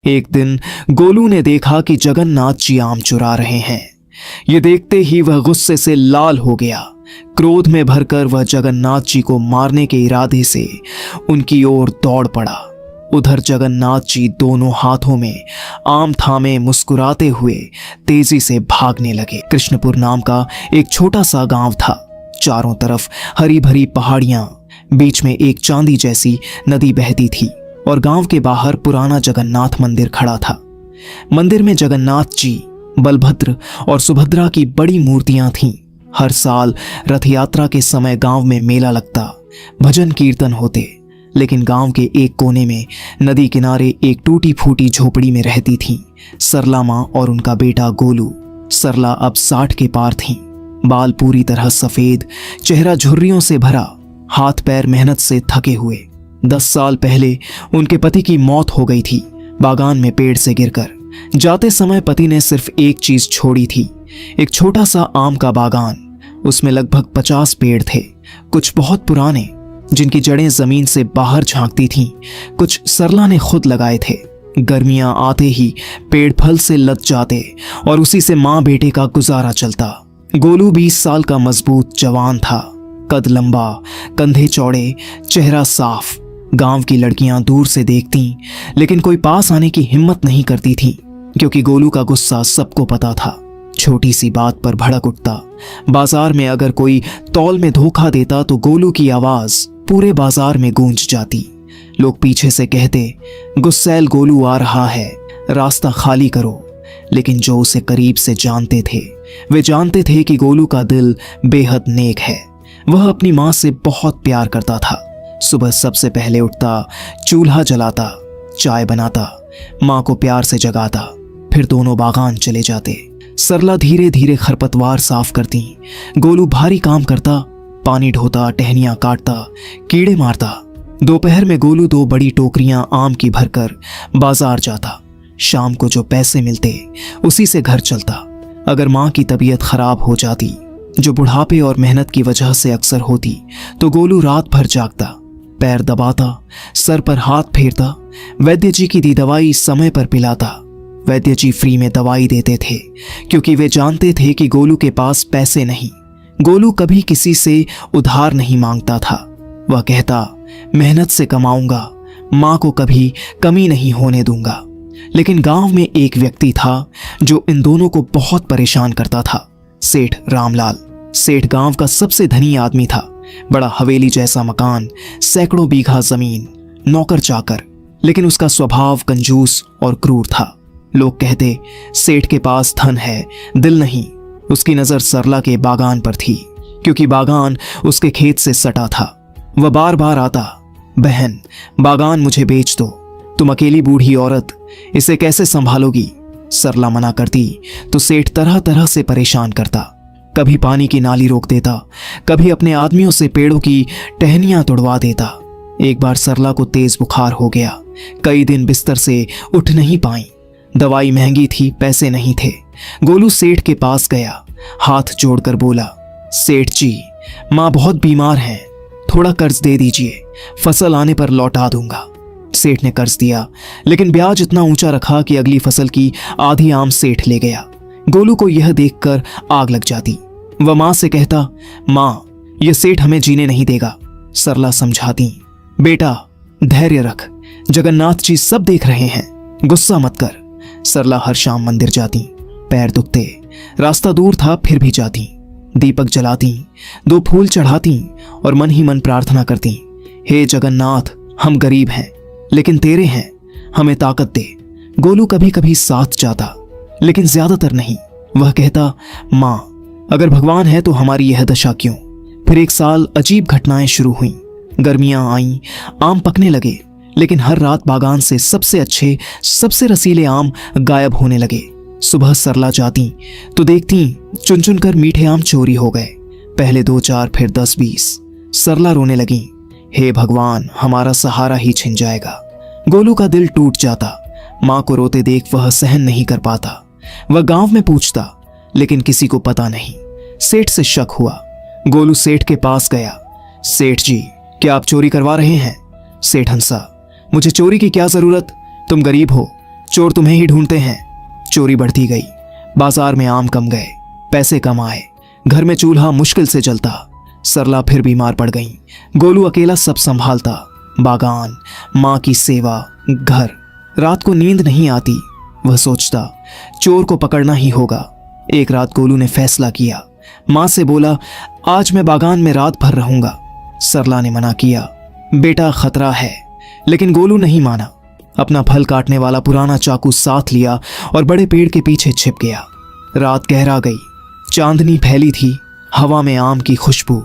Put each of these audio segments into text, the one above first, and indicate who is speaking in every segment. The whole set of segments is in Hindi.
Speaker 1: एक दिन गोलू ने देखा कि जगन्नाथ जी आम चुरा रहे हैं। ये देखते ही वह गुस्से से लाल हो गया। क्रोध में भरकर वह जगन्नाथ जी को मारने के इरादे से उनकी ओर दौड़ पड़ा। उधर जगन्नाथ जी दोनों हाथों में आम थामे मुस्कुराते हुए तेजी से भागने लगे। कृष्णपुर नाम का एक छोटा सा गांव था। चारों तरफ हरी भरी पहाड़ियां, बीच में एक चांदी जैसी नदी बहती थी और गांव के बाहर पुराना जगन्नाथ मंदिर खड़ा था। मंदिर में जगन्नाथ जी, बलभद्र और सुभद्रा की बड़ी मूर्तियां थीं। हर साल रथ यात्रा के समय गांव में मेला लगता, भजन कीर्तन होते। लेकिन गांव के एक कोने में नदी किनारे एक टूटी फूटी झोपड़ी में रहती थी सरला माँ और उनका बेटा गोलू। सरला अब 60 के पार थीं। बाल पूरी तरह सफेद, चेहरा झुर्रियों से भरा, हाथ पैर मेहनत से थके हुए। 10 साल पहले उनके पति की मौत हो गई थी, बागान में पेड़ से गिरकर। जाते समय पति ने सिर्फ एक चीज छोड़ी थी, एक छोटा सा आम का बागान। उसमें लगभग 50 पेड़ थे, कुछ बहुत पुराने जिनकी जड़ें जमीन से बाहर झांकती थीं, कुछ सरला ने खुद लगाए थे। गर्मियां आते ही पेड़ फल से लद जाते और उसी से माँ बेटे का गुजारा चलता। गोलू 20 साल का मजबूत जवान था, कद लंबा, कंधे चौड़े, चेहरा साफ। गांव की लड़कियां दूर से देखती, लेकिन कोई पास आने की हिम्मत नहीं करती थी, क्योंकि गोलू का गुस्सा सबको पता था। छोटी सी बात पर भड़क उठता। बाजार में अगर कोई तौल में धोखा देता तो गोलू की आवाज पूरे बाजार में गूंज जाती। लोग पीछे से कहते, गुस्सैल गोलू आ रहा है, रास्ता खाली करो। लेकिन जो उसे करीब से जानते थे, वे जानते थे कि गोलू का दिल बेहद नेक है। वह अपनी माँ से बहुत प्यार करता था। सुबह सबसे पहले उठता, चूल्हा जलाता, चाय बनाता, माँ को प्यार से जगाता, फिर दोनों बागान चले जाते। सरला धीरे धीरे खरपतवार साफ करती, गोलू भारी काम करता, पानी ढोता, टहनियां काटता, कीड़े मारता। दोपहर में गोलू 2 बड़ी टोकरियां आम की भरकर बाजार जाता। शाम को जो पैसे मिलते उसी से घर चलता। अगर माँ की तबीयत खराब हो जाती, जो बुढ़ापे और मेहनत की वजह से अक्सर होती, तो गोलू रात भर जागता, पैर दबाता, सर पर हाथ फेरता, वैद्य जी की दी दवाई समय पर पिलाता। वैद्य जी फ्री में दवाई देते थे, क्योंकि वे जानते थे कि गोलू के पास पैसे नहीं। गोलू कभी किसी से उधार नहीं मांगता था। वह कहता, मेहनत से कमाऊंगा, माँ को कभी कमी नहीं होने दूंगा। लेकिन गांव में एक व्यक्ति था जो इन दोनों को बहुत परेशान करता था, सेठ रामलाल। सेठ गांव का सबसे धनी आदमी था। बड़ा हवेली जैसा मकान, सैकड़ों बीघा जमीन, नौकर चाकर। लेकिन उसका स्वभाव कंजूस और क्रूर था। लोग कहते, सेठ के पास धन है, दिल नहीं। उसकी नजर सरला के बागान पर थी, क्योंकि बागान उसके खेत से सटा था। वह बार बार आता, बहन बागान मुझे बेच दो, तुम अकेली बूढ़ी औरत, इसे कैसे संभालोगी। सरला मना करती तो सेठ तरह तरह से परेशान करता। कभी पानी की नाली रोक देता, कभी अपने आदमियों से पेड़ों की टहनियां तोड़वा देता। एक बार सरला को तेज बुखार हो गया, कई दिन बिस्तर से उठ नहीं पाई। दवाई महंगी थी, पैसे नहीं थे। गोलू सेठ के पास गया, हाथ जोड़कर बोला, सेठ जी माँ बहुत बीमार हैं, थोड़ा कर्ज दे दीजिए, फसल आने पर लौटा दूंगा। सेठ ने कर्ज दिया, लेकिन ब्याज इतना ऊंचा रखा कि अगली फसल की आधी आम सेठ ले गया। गोलू को यह देखकर आग लग जाती। वह माँ से कहता, माँ यह सेठ हमें जीने नहीं देगा। सरला समझाती, बेटा धैर्य रख, जगन्नाथ जी सब देख रहे हैं, गुस्सा मत कर। सरला हर शाम मंदिर जाती, पैर दुखते, रास्ता दूर था फिर भी जाती। दीपक जलाती, 2 फूल चढ़ाती और मन ही मन प्रार्थना करती, हे जगन्नाथ हम गरीब हैं, लेकिन तेरे हैं, हमें ताकत दे। गोलू कभी कभी साथ जाता, लेकिन ज्यादातर नहीं। वह कहता, माँ अगर भगवान है तो हमारी यह दशा क्यों। फिर एक साल अजीब घटनाएं शुरू हुई। गर्मियां आईं, आम पकने लगे, लेकिन हर रात बागान से सबसे अच्छे, सबसे रसीले आम गायब होने लगे। सुबह सरला जाती तो देखती चुन चुन कर मीठे आम चोरी हो गए। पहले 2-4, फिर 10-20। सरला रोने लगी, हे भगवान हमारा सहारा ही छिन जाएगा। गोलू का दिल टूट जाता। माँ को रोते देख वह सहन नहीं कर पाता। वह गांव में पूछता, लेकिन किसी को पता नहीं। सेठ से शक हुआ। गोलू सेठ के पास गया, सेठ जी क्या आप चोरी करवा रहे हैं। सेठ हंसा, मुझे चोरी की क्या जरूरत, तुम गरीब हो, चोर तुम्हें ही ढूंढते हैं। चोरी बढ़ती गई, बाजार में आम कम गए, पैसे कम आए, घर में चूल्हा मुश्किल से जलता। सरला फिर बीमार पड़ गई। गोलू अकेला सब संभालता, बागान, माँ की सेवा, घर। रात को नींद नहीं आती। वह सोचता चोर को पकड़ना ही होगा। एक रात गोलू ने फैसला किया। माँ से बोला, आज मैं बागान में रात भर रहूंगा। सरला ने मना किया, बेटा खतरा है। लेकिन गोलू नहीं माना। अपना फल काटने वाला पुराना चाकू साथ लिया और बड़े पेड़ के पीछे छिप गया। रात गहरा गई, चांदनी फैली थी, हवा में आम की खुशबू।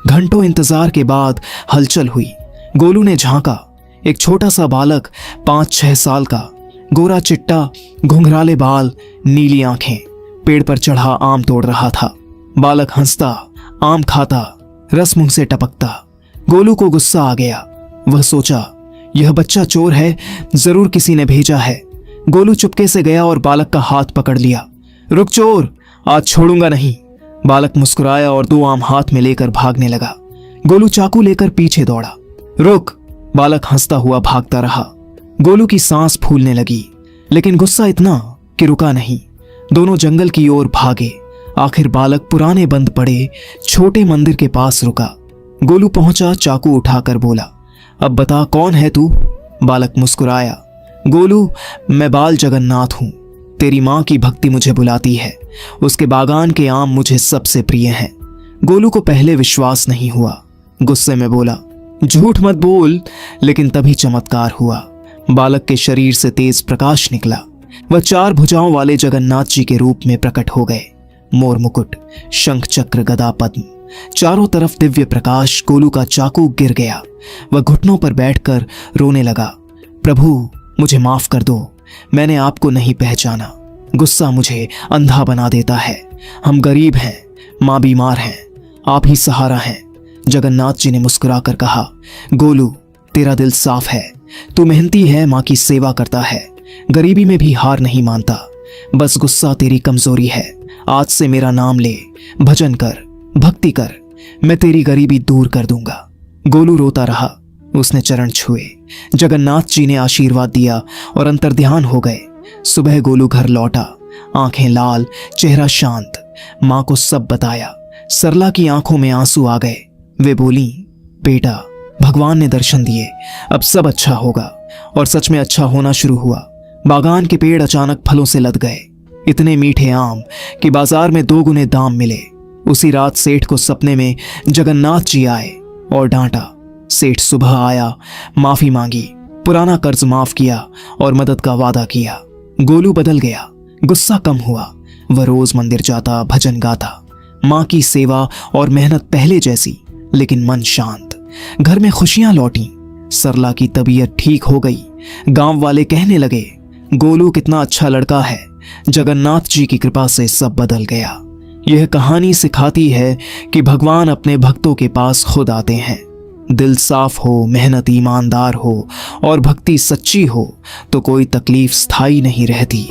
Speaker 1: घंटों इंतजार के बाद हलचल हुई। गोलू ने झांका। एक छोटा सा बालक 5-6 साल का, गोरा चिट्टा, घुंघराले बाल, नीली आंखें, पेड़ पर चढ़ा आम तोड़ रहा था। बालक हंसता, आम खाता, रस मुंह से टपकता। गोलू को गुस्सा आ गया। वह सोचा, यह बच्चा चोर है, जरूर किसी ने भेजा है। गोलू चुपके से गया और बालक का हाथ पकड़ लिया। रुक चोर, आज छोड़ूंगा नहीं। बालक मुस्कुराया और 2 आम हाथ में लेकर भागने लगा। गोलू चाकू लेकर पीछे दौड़ा। रुक, बालक हंसता हुआ भागता रहा। गोलू की सांस फूलने लगी, लेकिन गुस्सा इतना कि रुका नहीं। दोनों जंगल की ओर भागे। आखिर बालक पुराने बंद पड़े छोटे मंदिर के पास रुका। गोलू पहुंचा, चाकू उठाकर बोला, अब बता कौन है तू? बालक मुस्कुराया। गोलू, मैं बाल जगन्नाथ हूं। तेरी मां की भक्ति मुझे बुलाती है। उसके बागान के आम मुझे सबसे प्रिय हैं। गोलू को पहले विश्वास नहीं हुआ। गुस्से में बोला, झूठ मत बोल। लेकिन तभी चमत्कार हुआ। बालक के शरीर से तेज प्रकाश निकला। वह 4 भुजाओं वाले जगन्नाथ जी के रूप में प्रकट हो गए। मोर मुकुट, शंख चक्र, गदा पद्म, चारों तरफ दिव्य प्रकाश। गोलू का चाकू गिर गया। वह घुटनों पर बैठकर रोने लगा। प्रभु, मुझे माफ कर दो, मैंने आपको नहीं पहचाना। गुस्सा मुझे अंधा बना देता है। हम गरीब हैं, माँ बीमार हैं, आप ही सहारा हैं। जगन्नाथ जी ने मुस्कुराकर कहा, गोलू, तेरा दिल साफ है, तू मेहनती है, माँ की सेवा करता है, गरीबी में भी हार नहीं मानता। बस गुस्सा तेरी कमजोरी है। आज से मेरा नाम ले, भजन कर, भक्ति कर, मैं तेरी गरीबी दूर कर दूंगा। गोलू रोता रहा। उसने चरण छुए। जगन्नाथ जी ने आशीर्वाद दिया और अंतर्ध्यान हो गए। सुबह गोलू घर लौटा, आंखें लाल, चेहरा शांत। माँ को सब बताया। सरला की आंखों में आंसू आ गए। वे बोली, बेटा, भगवान ने दर्शन दिए, अब सब अच्छा होगा। और सच में अच्छा होना शुरू हुआ। बागान के पेड़ अचानक फलों से लद गए। इतने मीठे आम कि बाजार में 2 गुने दाम मिले। उसी रात सेठ को सपने में जगन्नाथ जी आए और डांटा। सेठ सुबह आया, माफी मांगी, पुराना कर्ज माफ किया और मदद का वादा किया। गोलू बदल गया, गुस्सा कम हुआ। वह रोज मंदिर जाता, भजन गाता। माँ की सेवा और मेहनत पहले जैसी, लेकिन मन शांत। घर में खुशियां लौटी। सरला की तबीयत ठीक हो गई। गांव वाले कहने लगे, गोलू कितना अच्छा लड़का है। जगन्नाथ जी की कृपा से सब बदल गया। यह कहानी सिखाती है कि भगवान अपने भक्तों के पास खुद आते हैं। दिल साफ हो, मेहनत ईमानदार हो और भक्ति सच्ची हो तो कोई तकलीफ स्थायी नहीं रहती।